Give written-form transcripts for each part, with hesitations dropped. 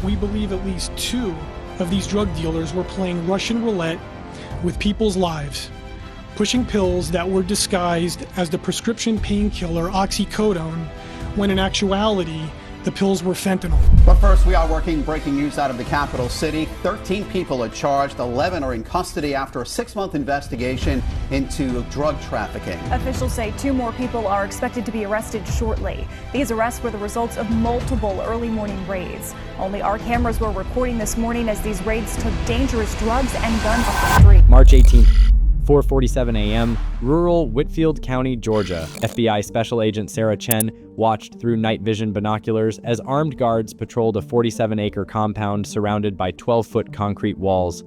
we believe at least 2 of these drug dealers were playing Russian roulette with people's lives, pushing pills that were disguised as the prescription painkiller oxycodone, when in actuality, the pills were fentanyl. But first, we are breaking news out of the capital city. 13 people are charged, 11 are in custody after a 6-month investigation into drug trafficking. Officials say 2 more people are expected to be arrested shortly. These arrests were the results of multiple early morning raids. Only our cameras were recording this morning as these raids took dangerous drugs and guns off the street. March 18th. 4:47 a.m., rural Whitfield County, Georgia. FBI Special Agent Sarah Chen watched through night vision binoculars as armed guards patrolled a 47-acre compound surrounded by 12-foot concrete walls,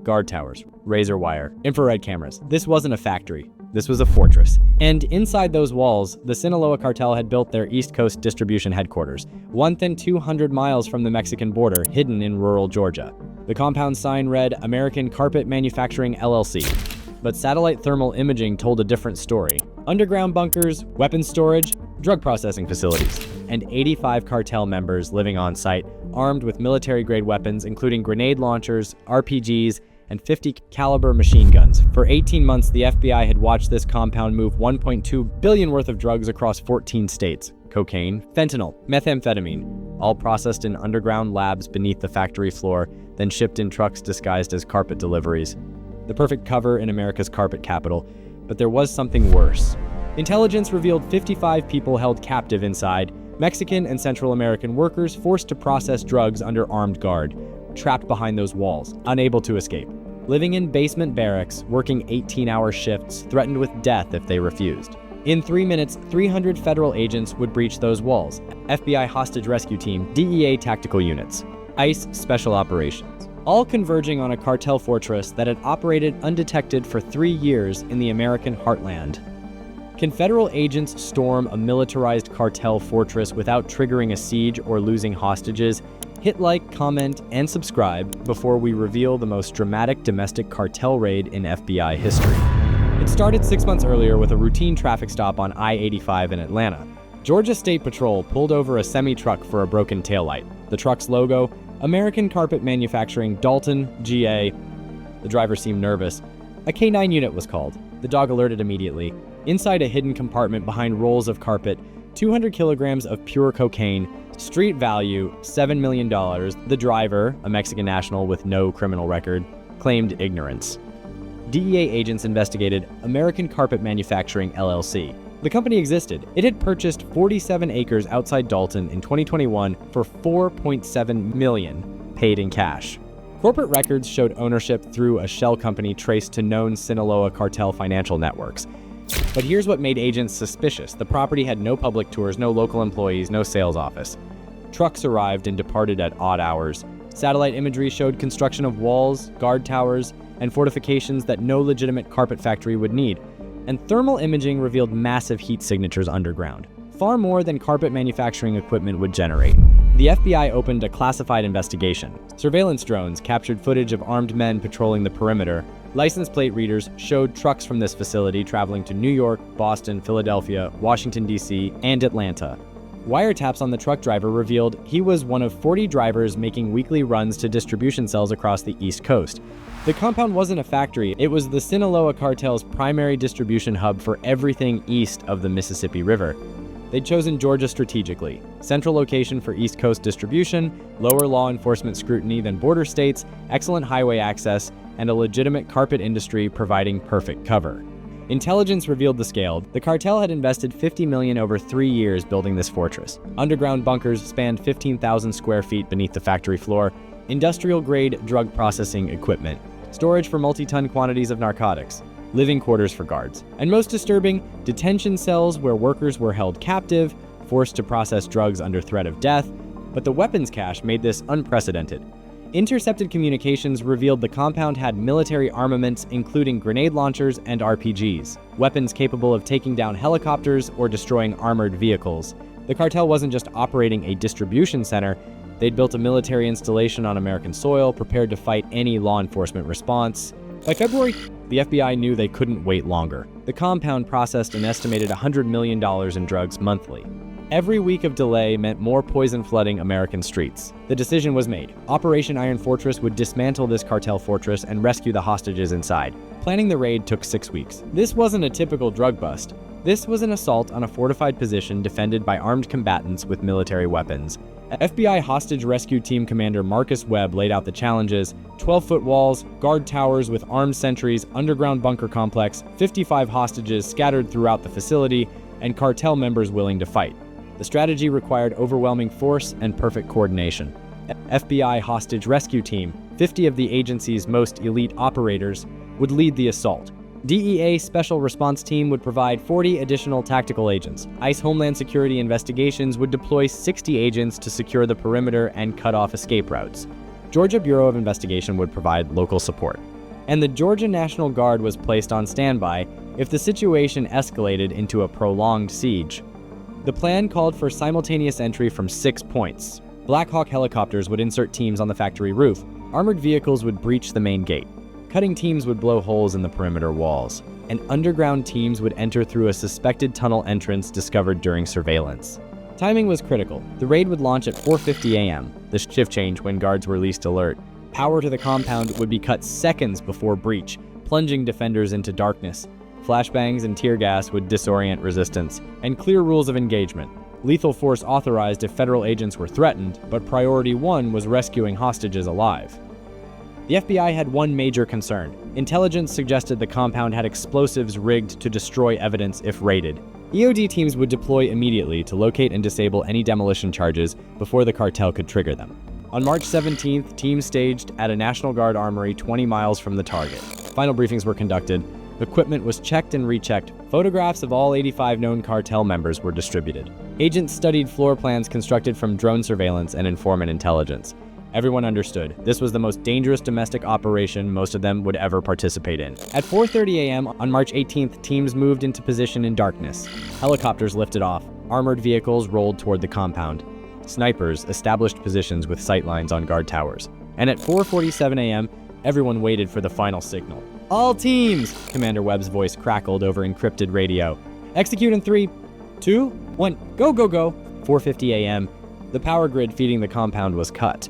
guard towers, razor wire, infrared cameras. This wasn't a factory. This was a fortress. And inside those walls, the Sinaloa Cartel had built their East Coast distribution headquarters, 200 miles from the Mexican border, hidden in rural Georgia. The compound sign read American Carpet Manufacturing, LLC. But satellite thermal imaging told a different story. Underground bunkers, weapons storage, drug processing facilities, and 85 cartel members living on site, armed with military-grade weapons, including grenade launchers, RPGs, and 50 caliber machine guns. For 18 months, the FBI had watched this compound move $1.2 billion worth of drugs across 14 states. Cocaine, fentanyl, methamphetamine, all processed in underground labs beneath the factory floor, then shipped in trucks disguised as carpet deliveries. The perfect cover in America's carpet capital, but there was something worse. Intelligence revealed 55 people held captive inside, Mexican and Central American workers forced to process drugs under armed guard, trapped behind those walls, unable to escape. Living in basement barracks, working 18-hour shifts, threatened with death if they refused. In 3 minutes, 300 federal agents would breach those walls. FBI hostage rescue team, DEA tactical units, ICE special operations, all converging on a cartel fortress that had operated undetected for 3 years in the American heartland. Can federal agents storm a militarized cartel fortress without triggering a siege or losing hostages? Hit like, comment, and subscribe before we reveal the most dramatic domestic cartel raid in FBI history. It started 6 months earlier with a routine traffic stop on I-85 in Atlanta. Georgia State Patrol pulled over a semi-truck for a broken taillight. The truck's logo, American Carpet Manufacturing, Dalton, GA. The driver seemed nervous. A K-9 unit was called. The dog alerted immediately. Inside a hidden compartment behind rolls of carpet, 200 kilograms of pure cocaine, street value $7 million. The driver, a Mexican national with no criminal record, claimed ignorance. DEA agents investigated American Carpet Manufacturing, LLC. The company existed. It had purchased 47 acres outside Dalton in 2021 for $4.7 million, paid in cash. Corporate records showed ownership through a shell company traced to known Sinaloa Cartel financial networks. But here's what made agents suspicious. The property had no public tours, no local employees, no sales office. Trucks arrived and departed at odd hours. Satellite imagery showed construction of walls, guard towers, and fortifications that no legitimate carpet factory would need. And thermal imaging revealed massive heat signatures underground, far more than carpet manufacturing equipment would generate. The FBI opened a classified investigation. Surveillance drones captured footage of armed men patrolling the perimeter. License plate readers showed trucks from this facility traveling to New York, Boston, Philadelphia, Washington, D.C., and Atlanta. Wiretaps on the truck driver revealed he was one of 40 drivers making weekly runs to distribution cells across the East Coast. The compound wasn't a factory, it was the Sinaloa Cartel's primary distribution hub for everything east of the Mississippi River. They'd chosen Georgia strategically, central location for East Coast distribution, lower law enforcement scrutiny than border states, excellent highway access, and a legitimate carpet industry providing perfect cover. Intelligence revealed the scale. The cartel had invested $50 million over 3 years building this fortress. Underground bunkers spanned 15,000 square feet beneath the factory floor, industrial-grade drug processing equipment, storage for multi-ton quantities of narcotics, living quarters for guards, and most disturbing, detention cells where workers were held captive, forced to process drugs under threat of death. But the weapons cache made this unprecedented. Intercepted communications revealed the compound had military armaments, including grenade launchers and RPGs, weapons capable of taking down helicopters or destroying armored vehicles. The cartel wasn't just operating a distribution center, they'd built a military installation on American soil, prepared to fight any law enforcement response. By February, the FBI knew they couldn't wait longer. The compound processed an estimated $100 million in drugs monthly. Every week of delay meant more poison flooding American streets. The decision was made. Operation Iron Fortress would dismantle this cartel fortress and rescue the hostages inside. Planning the raid took 6 weeks. This wasn't a typical drug bust. This was an assault on a fortified position defended by armed combatants with military weapons. FBI hostage rescue team commander Marcus Webb laid out the challenges: 12-foot walls, guard towers with armed sentries, underground bunker complex, 55 hostages scattered throughout the facility, and cartel members willing to fight. The strategy required overwhelming force and perfect coordination. FBI hostage rescue team, 50 of the agency's most elite operators, would lead the assault. DEA Special Response Team would provide 40 additional tactical agents. ICE Homeland Security Investigations would deploy 60 agents to secure the perimeter and cut off escape routes. Georgia Bureau of Investigation would provide local support. And the Georgia National Guard was placed on standby if the situation escalated into a prolonged siege. The plan called for simultaneous entry from 6 points. Black Hawk helicopters would insert teams on the factory roof. Armored vehicles would breach the main gate. Cutting teams would blow holes in the perimeter walls, and underground teams would enter through a suspected tunnel entrance discovered during surveillance. Timing was critical. The raid would launch at 4:50 a.m., the shift change when guards were least alert. Power to the compound would be cut seconds before breach, plunging defenders into darkness. Flashbangs and tear gas would disorient resistance, and clear rules of engagement. Lethal force authorized if federal agents were threatened, but priority one was rescuing hostages alive. The FBI had one major concern. Intelligence suggested the compound had explosives rigged to destroy evidence if raided. EOD teams would deploy immediately to locate and disable any demolition charges before the cartel could trigger them. On March 17th, teams staged at a National Guard armory 20 miles from the target. Final briefings were conducted. Equipment was checked and rechecked. Photographs of all 85 known cartel members were distributed. Agents studied floor plans constructed from drone surveillance and informant intelligence. Everyone understood this was the most dangerous domestic operation most of them would ever participate in. At 4:30 a.m. on March 18th, teams moved into position in darkness. Helicopters lifted off. Armored vehicles rolled toward the compound. Snipers established positions with sightlines on guard towers. And at 4:47 a.m., everyone waited for the final signal. "All teams!" Commander Webb's voice crackled over encrypted radio. "Execute in 3, 2, 1, go, go, go!" 4:50 a.m., the power grid feeding the compound was cut.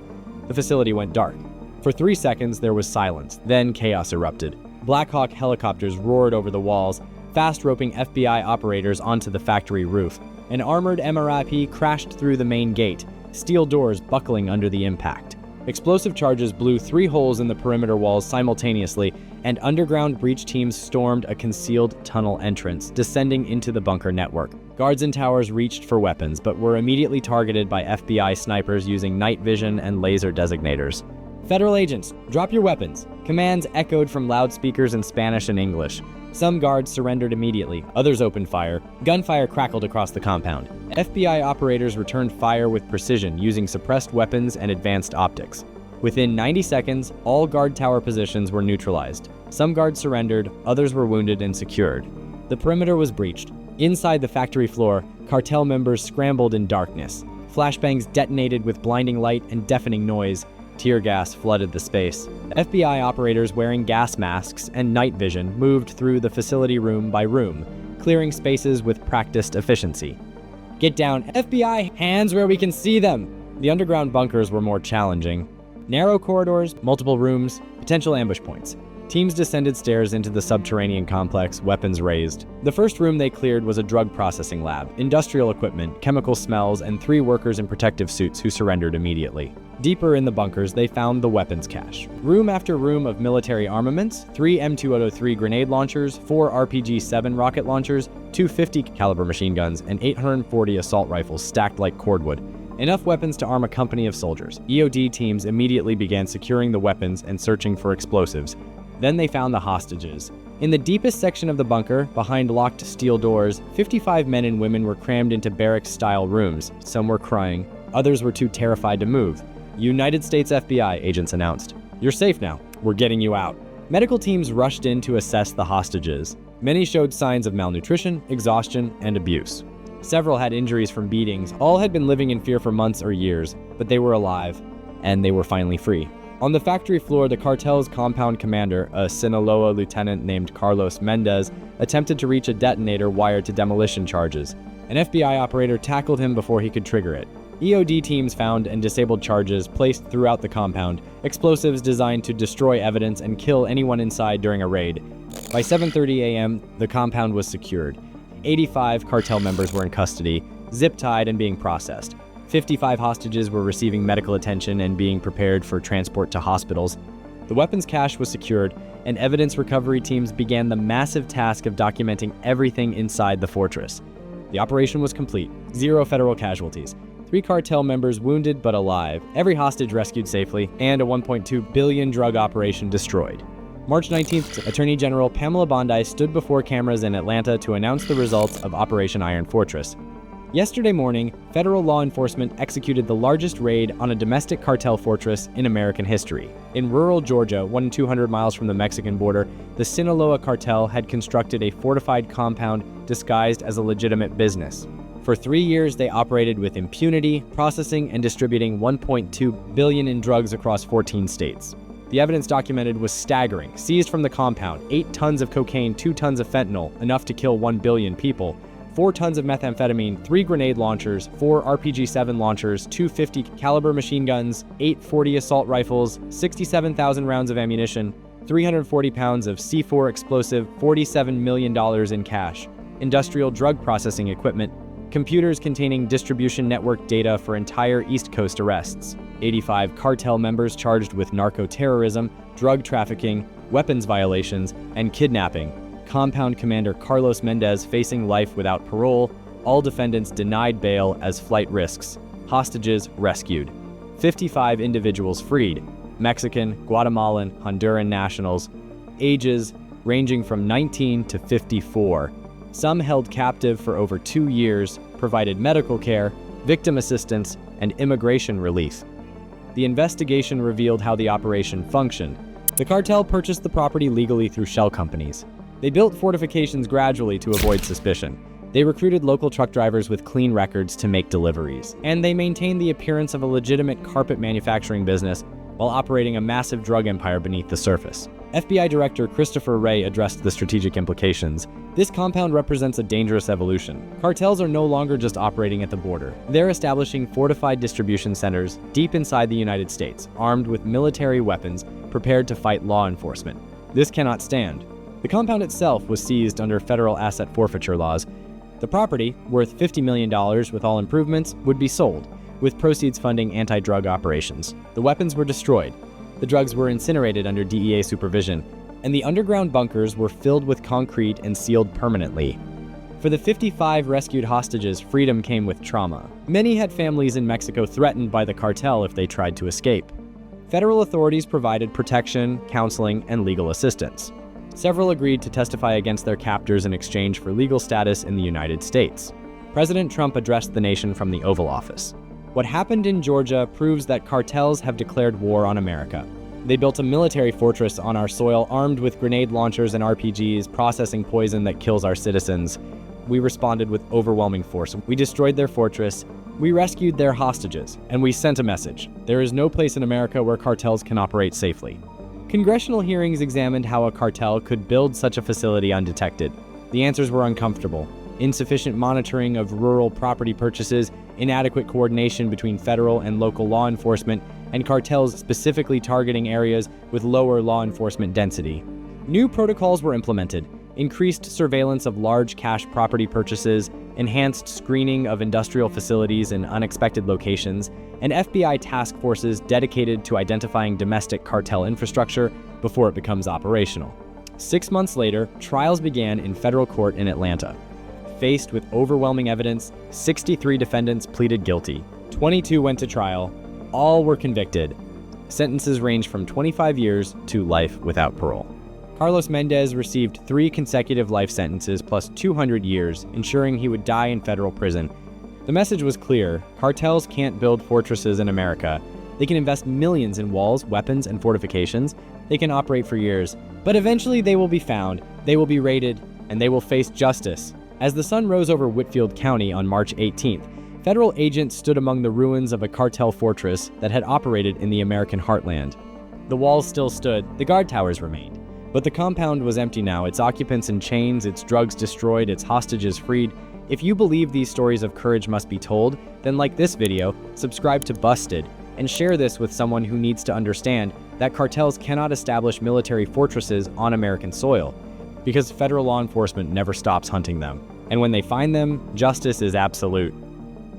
The facility went dark. For 3 seconds, there was silence. Then chaos erupted. Black Hawk helicopters roared over the walls, fast roping FBI operators onto the factory roof. An armored MRIP crashed through the main gate, steel doors buckling under the impact. Explosive charges blew 3 holes in the perimeter walls simultaneously, and underground breach teams stormed a concealed tunnel entrance, descending into the bunker network. Guards and towers reached for weapons, but were immediately targeted by FBI snipers using night vision and laser designators. "Federal agents, drop your weapons!" Commands echoed from loudspeakers in Spanish and English. Some guards surrendered immediately, others opened fire. Gunfire crackled across the compound. FBI operators returned fire with precision, using suppressed weapons and advanced optics. Within 90 seconds, all guard tower positions were neutralized. Some guards surrendered, others were wounded and secured. The perimeter was breached. Inside the factory floor, cartel members scrambled in darkness. Flashbangs detonated with blinding light and deafening noise. Tear gas flooded the space. FBI operators wearing gas masks and night vision moved through the facility room by room, clearing spaces with practiced efficiency. "Get down, FBI! Hands where we can see them!" The underground bunkers were more challenging. Narrow corridors, multiple rooms, potential ambush points. Teams descended stairs into the subterranean complex, weapons raised. The first room they cleared was a drug processing lab, industrial equipment, chemical smells, and 3 workers in protective suits who surrendered immediately. Deeper in the bunkers, they found the weapons cache. Room after room of military armaments, 3 M203 grenade launchers, 4 RPG-7 rocket launchers, 2 50 caliber machine guns, and 840 assault rifles stacked like cordwood. Enough weapons to arm a company of soldiers. EOD teams immediately began securing the weapons and searching for explosives. Then they found the hostages. In the deepest section of the bunker, behind locked steel doors, 55 men and women were crammed into barracks-style rooms. Some were crying, others were too terrified to move. United States FBI, agents announced. "You're safe now. We're getting you out." Medical teams rushed in to assess the hostages. Many showed signs of malnutrition, exhaustion, and abuse. Several had injuries from beatings. All had been living in fear for months or years, but they were alive, and they were finally free. On the factory floor, the cartel's compound commander, a Sinaloa lieutenant named Carlos Mendez, attempted to reach a detonator wired to demolition charges. An FBI operator tackled him before he could trigger it. EOD teams found and disabled charges placed throughout the compound, explosives designed to destroy evidence and kill anyone inside during a raid. By 7:30 a.m., the compound was secured. 85 cartel members were in custody, zip-tied and being processed. 55 hostages were receiving medical attention and being prepared for transport to hospitals. The weapons cache was secured, and evidence recovery teams began the massive task of documenting everything inside the fortress. The operation was complete. 0 federal casualties. 3 cartel members wounded but alive, every hostage rescued safely, and a $1.2 billion drug operation destroyed. March 19th, Attorney General Pamela Bondi stood before cameras in Atlanta to announce the results of Operation Iron Fortress. Yesterday morning, federal law enforcement executed the largest raid on a domestic cartel fortress in American history. In rural Georgia, 200 miles from the Mexican border, the Sinaloa Cartel had constructed a fortified compound disguised as a legitimate business. For 3 years, they operated with impunity, processing and distributing $1.2 billion in drugs across 14 states. The evidence documented was staggering. Seized from the compound, 8 tons of cocaine, 2 tons of fentanyl, enough to kill 1 billion people, 4 tons of methamphetamine, 3 grenade launchers, 4 RPG-7 launchers, 2 50 caliber machine guns, 8 40 assault rifles, 67,000 rounds of ammunition, 340 pounds of C4 explosive, $47 million in cash, industrial drug processing equipment, computers containing distribution network data for entire East Coast arrests, 85 cartel members charged with narco-terrorism, drug trafficking, weapons violations, and kidnapping, compound commander Carlos Mendez facing life without parole, all defendants denied bail as flight risks, hostages rescued, 55 individuals freed, Mexican, Guatemalan, Honduran nationals, ages ranging from 19 to 54. Some held captive for over 2 years, provided medical care, victim assistance, and immigration relief. The investigation revealed how the operation functioned. The cartel purchased the property legally through shell companies. They built fortifications gradually to avoid suspicion. They recruited local truck drivers with clean records to make deliveries. And they maintained the appearance of a legitimate carpet manufacturing business while operating a massive drug empire beneath the surface. FBI Director Christopher Wray addressed the strategic implications. This compound represents a dangerous evolution. Cartels are no longer just operating at the border. They're establishing fortified distribution centers deep inside the United States, armed with military weapons, prepared to fight law enforcement. This cannot stand. The compound itself was seized under federal asset forfeiture laws. The property, worth $50 million with all improvements, would be sold, with proceeds funding anti-drug operations. The weapons were destroyed. The drugs were incinerated under DEA supervision, and the underground bunkers were filled with concrete and sealed permanently. For the 55 rescued hostages, freedom came with trauma. Many had families in Mexico threatened by the cartel if they tried to escape. Federal authorities provided protection, counseling, and legal assistance. Several agreed to testify against their captors in exchange for legal status in the United States. President Trump addressed the nation from the Oval Office. What happened in Georgia proves that cartels have declared war on America. They built a military fortress on our soil armed with grenade launchers and RPGs, processing poison that kills our citizens. We responded with overwhelming force. We destroyed their fortress, we rescued their hostages, and we sent a message. There is no place in America where cartels can operate safely. Congressional hearings examined how a cartel could build such a facility undetected. The answers were uncomfortable. Insufficient monitoring of rural property purchases, inadequate coordination between federal and local law enforcement, and cartels specifically targeting areas with lower law enforcement density. New protocols were implemented, increased surveillance of large cash property purchases, enhanced screening of industrial facilities in unexpected locations, and FBI task forces dedicated to identifying domestic cartel infrastructure before it becomes operational. 6 months later, trials began in federal court in Atlanta. Faced with overwhelming evidence, 63 defendants pleaded guilty. 22 went to trial. All were convicted. Sentences ranged from 25 years to life without parole. Carlos Mendez received 3 consecutive life sentences plus 200 years, ensuring he would die in federal prison. The message was clear: cartels can't build fortresses in America. They can invest millions in walls, weapons, and fortifications. They can operate for years. But eventually they will be found, they will be raided, and they will face justice. As the sun rose over Whitfield County on March 18th, federal agents stood among the ruins of a cartel fortress that had operated in the American heartland. The walls still stood, the guard towers remained. But the compound was empty now, its occupants in chains, its drugs destroyed, its hostages freed, If you believe these stories of courage must be told, then like this video, subscribe to Busted, and share this with someone who needs to understand that cartels cannot establish military fortresses on American soil, because federal law enforcement never stops hunting them. And when they find them, justice is absolute.